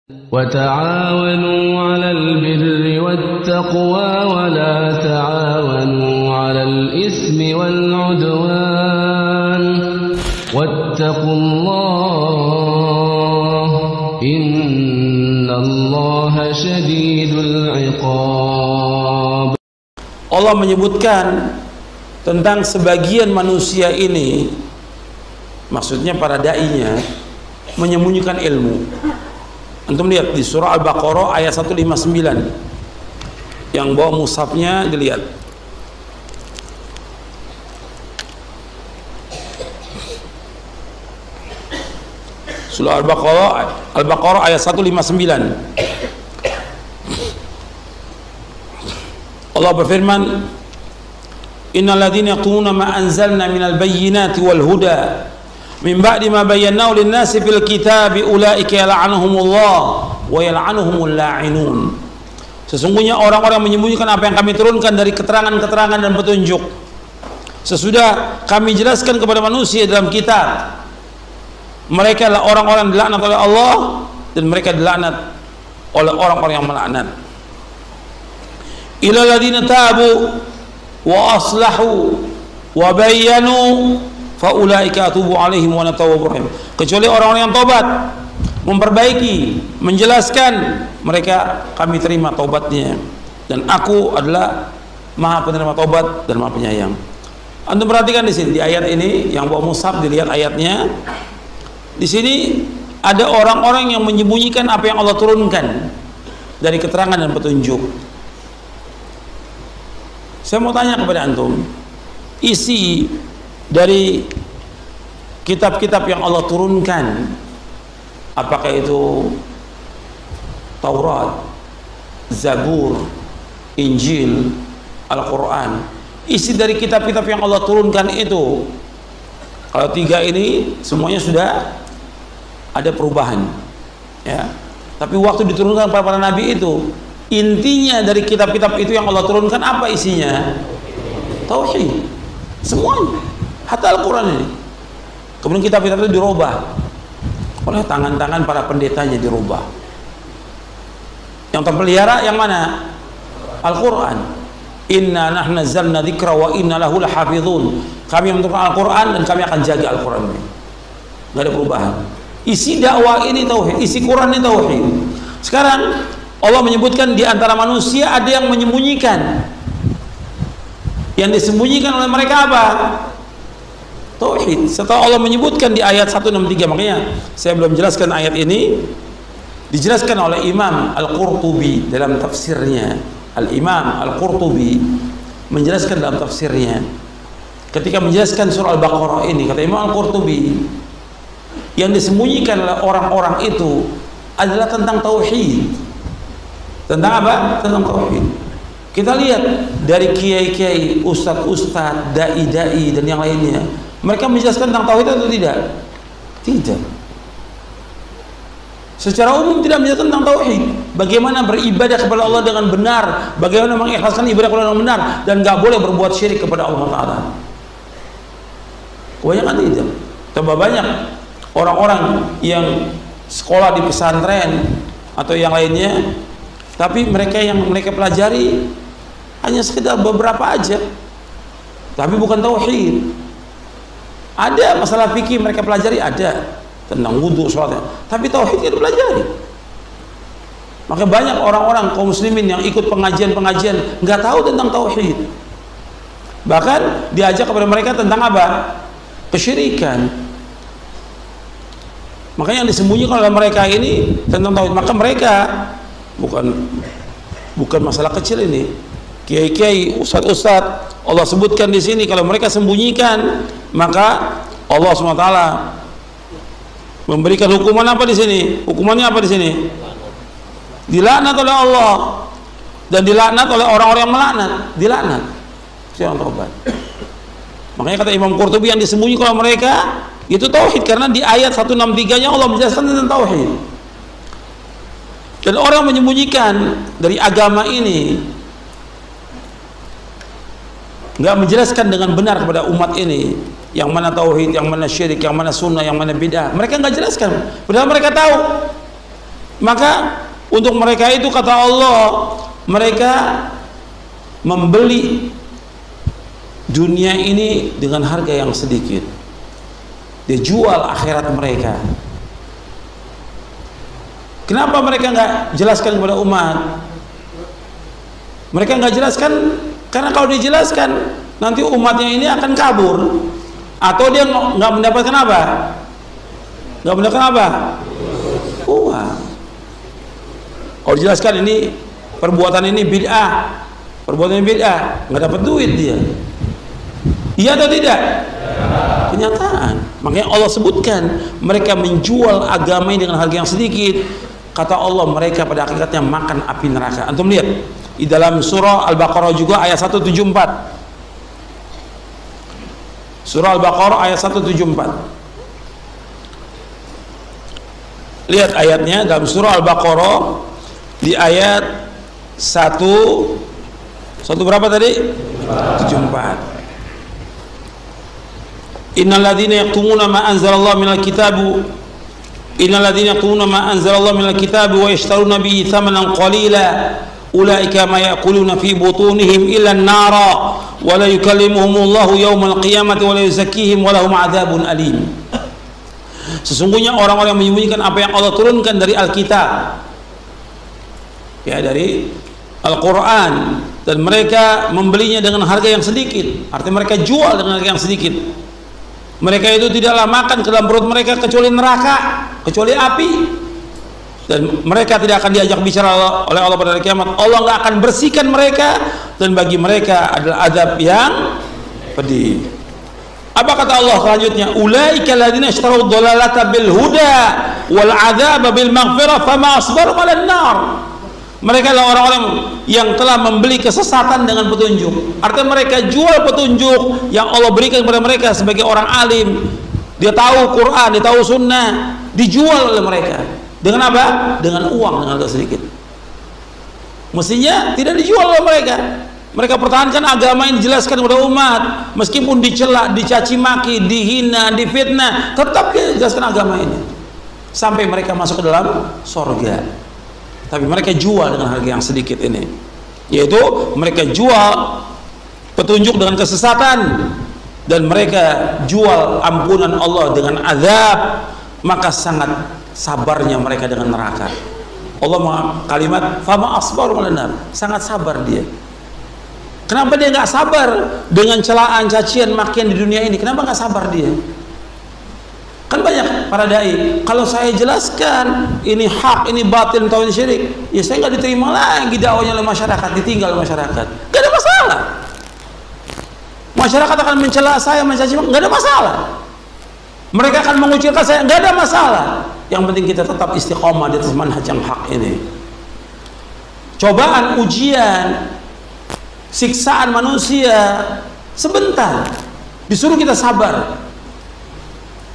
وتعاونوا على البر والتقوى ولا تعاونوا على الإثم والعدوان واتقوا الله إن الله شديد العقاب. Allah menyebutkan tentang sebagian manusia ini, maksudnya para da'inya, menyembunyikan ilmu. Antum lihat di surah Al-Baqarah ayat 159. Yang bawa mushafnya dilihat. Surah Al-Baqarah ayat 159. Allah berfirman, Innal ladzina yaquluna ma anzalna minal bayyinati wal huda min ba'di ma bayyanahu lin-nasi fil kitabi ulaika yal'anuhumullah wa yal'anuhumul la'inun. Sesungguhnya orang-orang menyembunyikan apa yang kami turunkan dari keterangan-keterangan dan petunjuk sesudah kami jelaskan kepada manusia dalam kitab, mereka adalah orang-orang dilaknat oleh Allah dan mereka dilaknat oleh orang-orang yang melaknat. Ilal ladzina tabu wa aslahu wa bayyanu faulaika atubu alaihim wa natawwabur rahim. Kecuali orang-orang yang tobat, memperbaiki, menjelaskan, mereka kami terima taubatnya dan aku adalah Maha penerima taubat dan Maha penyayang. Antum perhatikan di sini di ayat ini, yang bawa mushaf dilihat ayatnya. Di sini ada orang-orang yang menyembunyikan apa yang Allah turunkan dari keterangan dan petunjuk. Saya mau tanya kepada antum, isi dari kitab-kitab yang Allah turunkan, apakah itu Taurat, Zabur, Injil, Al-Quran, isi dari kitab-kitab yang Allah turunkan itu, kalau tiga ini semuanya sudah ada perubahan, ya. Tapi waktu diturunkan para nabi itu, intinya dari kitab-kitab itu yang Allah turunkan apa isinya? Tauhid, semuanya, hatta Al-Quran ini. Kemudian kitab-kitab itu dirubah oleh tangan-tangan para pendetanya, dirubah. Yang terpelihara yang mana? Al-Quran. Inna nahnu nazzalna dzikra wa inna lahu lahafizun. Kami yang menurunkan Al-Quran dan kami akan jaga Al-Quran ini. Nggak ada perubahan. Isi dakwah ini tauhid, isi Quran ini tauhid. Sekarang Allah menyebutkan di antara manusia ada yang menyembunyikan. Yang disembunyikan oleh mereka apa? Tauhid. Setelah Allah menyebutkan di ayat 163, makanya saya belum jelaskan ayat ini, dijelaskan oleh Imam Al-Qurtubi dalam tafsirnya. Al-Imam Al-Qurtubi menjelaskan dalam tafsirnya, ketika menjelaskan surah Al-Baqarah ini, kata Imam Al-Qurtubi, yang disembunyikan oleh orang-orang itu adalah tentang tauhid. Tentang apa? Tentang tauhid. Kita lihat dari kiai-kiai, ustadz-ustadz, dai-dai dan yang lainnya, mereka menjelaskan tentang tauhid atau tidak? Tidak. Secara umum tidak menjelaskan tentang tauhid. Bagaimana beribadah kepada Allah dengan benar, bagaimana mengikhlaskan ibadah kepada Allah dengan benar, dan nggak boleh berbuat syirik kepada Allah Taala. Kebanyakan tidak. Tambah banyak orang-orang yang sekolah di pesantren atau yang lainnya, tapi mereka yang mereka pelajari hanya sekedar beberapa aja, tapi bukan tauhid. Ada masalah fikih mereka pelajari, ada tentang wudhu, sholatnya, tapi tauhid tidak dipelajari. Maka banyak orang-orang kaum muslimin yang ikut pengajian-pengajian nggak tahu tentang tauhid, bahkan diajak kepada mereka tentang apa? Kesyirikan. Makanya yang disembunyikan oleh mereka ini tentang tauhid. Maka mereka bukan masalah kecil ini. Kiai-kiai, ustadz-ustadz, Allah sebutkan di sini kalau mereka sembunyikan, maka Allah SWT memberikan hukuman apa di sini? Hukumannya apa di sini? Dilaknat oleh Allah dan dilaknat oleh orang-orang yang melaknat. Dilaknat. Siapa tobat? Makanya kata Imam Qurtubi, yang disembunyikan oleh mereka itu tauhid, karena di ayat 163-nya Allah menjelaskan tentang tauhid. Dan orang menyembunyikan dari agama ini, nggak menjelaskan dengan benar kepada umat ini yang mana tauhid, yang mana syirik, yang mana sunnah, yang mana bid'ah. Mereka nggak jelaskan, padahal mereka tahu. Maka untuk mereka itu kata Allah, mereka membeli dunia ini dengan harga yang sedikit. Dia jual akhirat mereka. Kenapa mereka nggak jelaskan kepada umat? Mereka nggak jelaskan karena kalau dijelaskan nanti umatnya ini akan kabur atau dia nggak mendapatkan apa? Nggak mendapatkan apa? Uang. Kalau dijelaskan ini perbuatan ini bid'ah, perbuatan ini bid'ah, nggak dapat duit dia. Iya atau tidak? Kenyataan. Makanya Allah sebutkan mereka menjual agama ini dengan harga yang sedikit. Kata Allah, mereka pada hakikatnya makan api neraka. Antum lihat di dalam surah Al-Baqarah juga ayat 174. Surah Al-Baqarah ayat 174. Lihat ayatnya dalam surah Al-Baqarah di ayat 1 berapa tadi? 74. Innal ladzina yaktumuna ma anzalallahu minal kitabi Innal ladzina yaktumuna ma anzalallahu minal kitabi wa yashtaruna bihi thamanan qalila ulaika ma ya'kuluna fi butunihim illa an-nara wa la yukallimuhumullahu yawmal qiyamati wa la yuzakkihim wa lahum 'adzabun alim. Sesungguhnya orang-orang yang menyembunyikan apa yang Allah turunkan dari Alkitab, ya dari Al-Quran, dan mereka membelinya dengan harga yang sedikit, artinya mereka jual dengan harga yang sedikit. Mereka itu tidaklah makan ke dalam perut mereka kecuali neraka, kecuali api, dan mereka tidak akan diajak bicara oleh Allah pada hari kiamat. Allah nggak akan bersihkan mereka, dan bagi mereka adalah azab yang pedih. Apa kata Allah selanjutnya? Ulaika alladziina ishtarau dhalalata bil huda wal 'adzaba bil maghfirah fama asbaru 'alan nar. Mereka adalah orang-orang yang telah membeli kesesatan dengan petunjuk. Artinya mereka jual petunjuk yang Allah berikan kepada mereka sebagai orang alim. Dia tahu Quran, dia tahu sunnah, dijual oleh mereka. Dengan apa? Dengan uang, dengan harga sedikit. Mestinya tidak dijual oleh mereka. Mereka pertahankan agama yang dijelaskan kepada umat, meskipun dicela, dicaci maki, dihina, difitnah, tetap dia jelaskan agama ini sampai mereka masuk ke dalam sorga. Tapi mereka jual dengan harga yang sedikit ini, yaitu mereka jual petunjuk dengan kesesatan, dan mereka jual ampunan Allah dengan azab. Maka sangat sabarnya mereka dengan neraka. Allah kalimat fama asbaru 'alan nar, sangat sabar dia. Kenapa dia nggak sabar dengan celaan, cacian, makian di dunia ini? Kenapa nggak sabar dia? Kan banyak para dai, kalau saya jelaskan ini hak, ini batil, tauhid, syirik, ya saya nggak diterima lagi dakwahnya oleh masyarakat, ditinggal oleh masyarakat. Gak ada masalah. Masyarakat akan mencela saya, mencaci, nggak ada masalah. Mereka akan mengucilkan saya, nggak ada masalah. Yang penting kita tetap istiqomah di atas manhaj yang hak ini. Cobaan, ujian, siksaan manusia sebentar, disuruh kita sabar,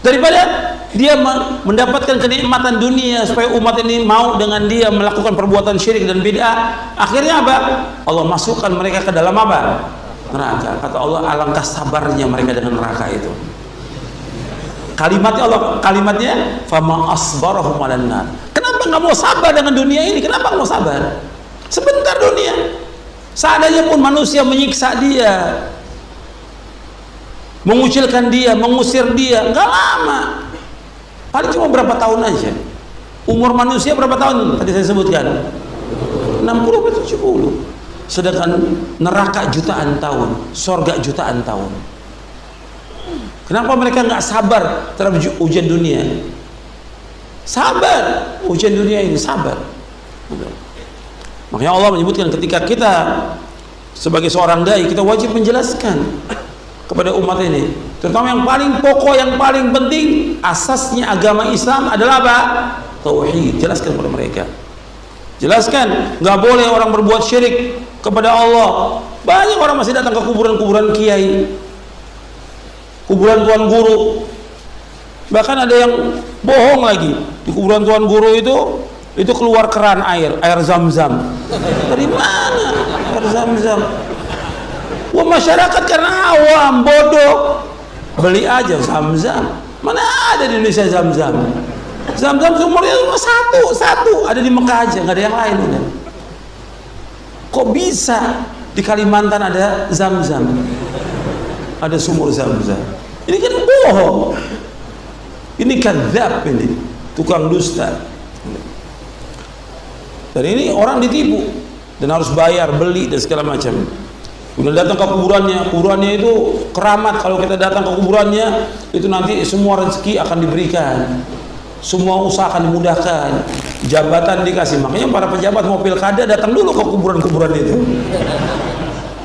daripada dia mendapatkan kenikmatan dunia supaya umat ini mau dengan dia melakukan perbuatan syirik dan bid'ah. Akhirnya apa? Allah masukkan mereka ke dalam apa? Neraka. Kata Allah, alangkah sabarnya mereka dengan neraka itu. Kalimatnya Allah, kalimatnya fama asbarahum 'alan nar. Kenapa nggak mau sabar dengan dunia ini? Kenapa nggak mau sabar? Sebentar dunia. Seadanya pun manusia menyiksa dia, mengucilkan dia, mengusir dia, nggak lama, paling cuma berapa tahun aja. Umur manusia berapa tahun tadi saya sebutkan? 60 atau 70. Sedangkan neraka jutaan tahun, surga jutaan tahun. Kenapa mereka nggak sabar terhadap ujian dunia? Sabar ujian dunia ini, sabar. Makanya Allah menyebutkan ketika kita sebagai seorang dai, kita wajib menjelaskan kepada umat ini, terutama yang paling pokok, yang paling penting, asasnya agama Islam adalah apa? Tauhid. Jelaskan kepada mereka, jelaskan, nggak boleh orang berbuat syirik kepada Allah. Banyak orang masih datang ke kuburan-kuburan kiai, kuburan tuan guru, bahkan ada yang bohong lagi. Di kuburan tuan guru itu keluar keran air zam-zam. Dari mana air zam-zam? Wah, masyarakat karena awam, bodoh, beli aja zam-zam. Mana ada di Indonesia zam-zam? Zam-zam sumurnya cuma satu ada di Mekah aja, nggak ada yang lain udah. Kok bisa di Kalimantan ada Zam-zam, ada sumur Zam-zam? Ini kan bohong, ini kadzab, ini tukang dusta. Dan ini orang ditipu dan harus bayar, beli dan segala macam. Udah datang ke kuburannya itu keramat. Kalau kita datang ke kuburannya itu nanti semua rezeki akan diberikan, semua usaha akan dimudahkan, jabatan dikasih. Makanya para pejabat mau pilkada datang dulu ke kuburan-kuburan itu.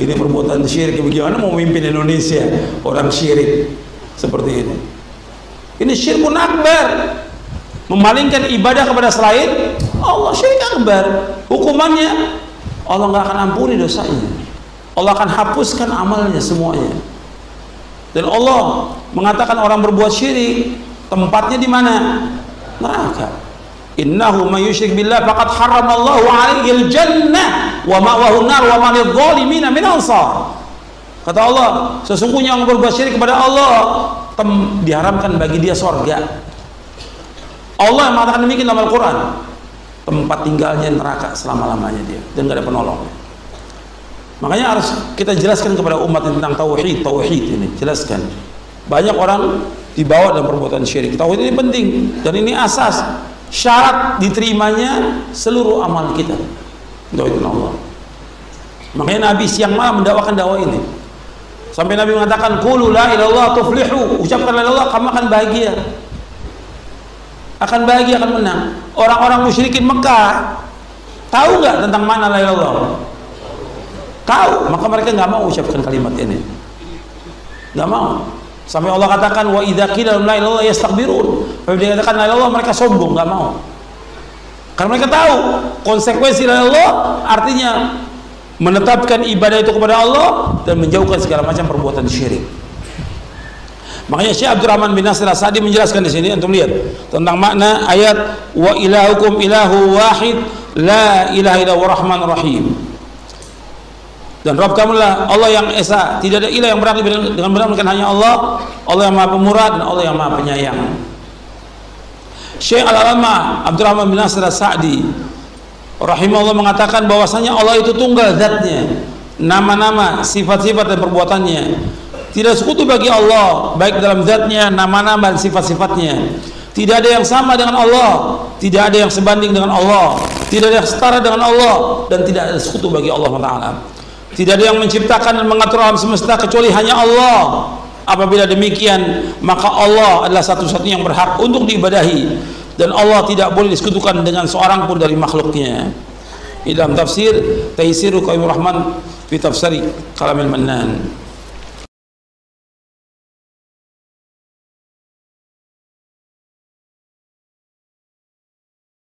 Ini perbuatan syirik. Bagaimana mau memimpin Indonesia orang syirik seperti ini? Ini syirkun akbar, memalingkan ibadah kepada selain Allah. Syirik akbar, hukumannya Allah nggak akan ampuni dosanya, Allah akan hapuskan amalnya semuanya. Dan Allah mengatakan orang berbuat syirik tempatnya di mana? Neraka. Innahu may yusyrik billah faqad haramallahu 'alaihil jannah wa ma'wahu nar wa ma lidh-dhalimin min ansar. Kata Allah, sesungguhnya yang berbuat syirik kepada Allah diharamkan bagi dia surga. Allah yang mengatakan demikian dalam Al-Quran. Tempat tinggalnya neraka selama-lamanya dia, dan gak ada penolong. Makanya harus kita jelaskan kepada umat tentang tauhid ini, jelaskan. Banyak orang dibawa dalam perbuatan syirik. Tauhid ini penting dan ini asas syarat diterimanya seluruh amal kita. Tauhid Allah. Makanya Nabi siang malam mendakwakan dakwah ini. Sampai Nabi mengatakan, "Qulu la ilaha illallah tuflihu." Ucapkan la ilaha illallah, kamu akan bahagia. Akan bahagia, akan menang. Orang-orang musyrikin Mekah tahu nggak tentang mana la ilaha illallah? Tahu, maka mereka nggak mau ucapkan kalimat ini. Nggak mau. Sampai Allah katakan, "Wa idza qila la ilaha illallah yastakbirun." Apabila dikatakan la ilaha illallah, mereka sombong, nggak mau. Karena mereka tahu konsekuensi la ilaha illallah artinya menetapkan ibadah itu kepada Allah dan menjauhkan segala macam perbuatan syirik. Makanya Syekh Abdurrahman bin Nasir As-Sa'di menjelaskan di sini, antum lihat tentang makna ayat wa ilahukum ilahu wahid la ilaha illa huwa rahmanur rahim. Dan Rabb kamu lah Allah yang esa, tidak ada ilah yang berhak dengan benar melainkan hanya Allah, Allah yang Maha Pemurah dan Allah yang Maha Penyayang. Syekh Al-Allamah Abdurrahman bin Nasir As-Sa'di rahimahullah mengatakan bahwasanya Allah itu tunggal zatnya, nama-nama, sifat-sifat dan perbuatannya tidak sekutu bagi Allah, baik dalam zatnya, nama-nama dan sifat-sifatnya. Tidak ada yang sama dengan Allah, tidak ada yang sebanding dengan Allah, tidak ada yang setara dengan Allah, dan tidak ada sekutu bagi Allah Ta'ala. Tidak ada yang menciptakan dan mengatur alam semesta kecuali hanya Allah. Apabila demikian, maka Allah adalah satu-satunya yang berhak untuk diibadahi, dan Allah tidak boleh disekutukan dengan seorang pun dari makhluknya. Dalam tafsir Taisirul Qayyumur Rahman fi Tafsiri Kalamil Mannan.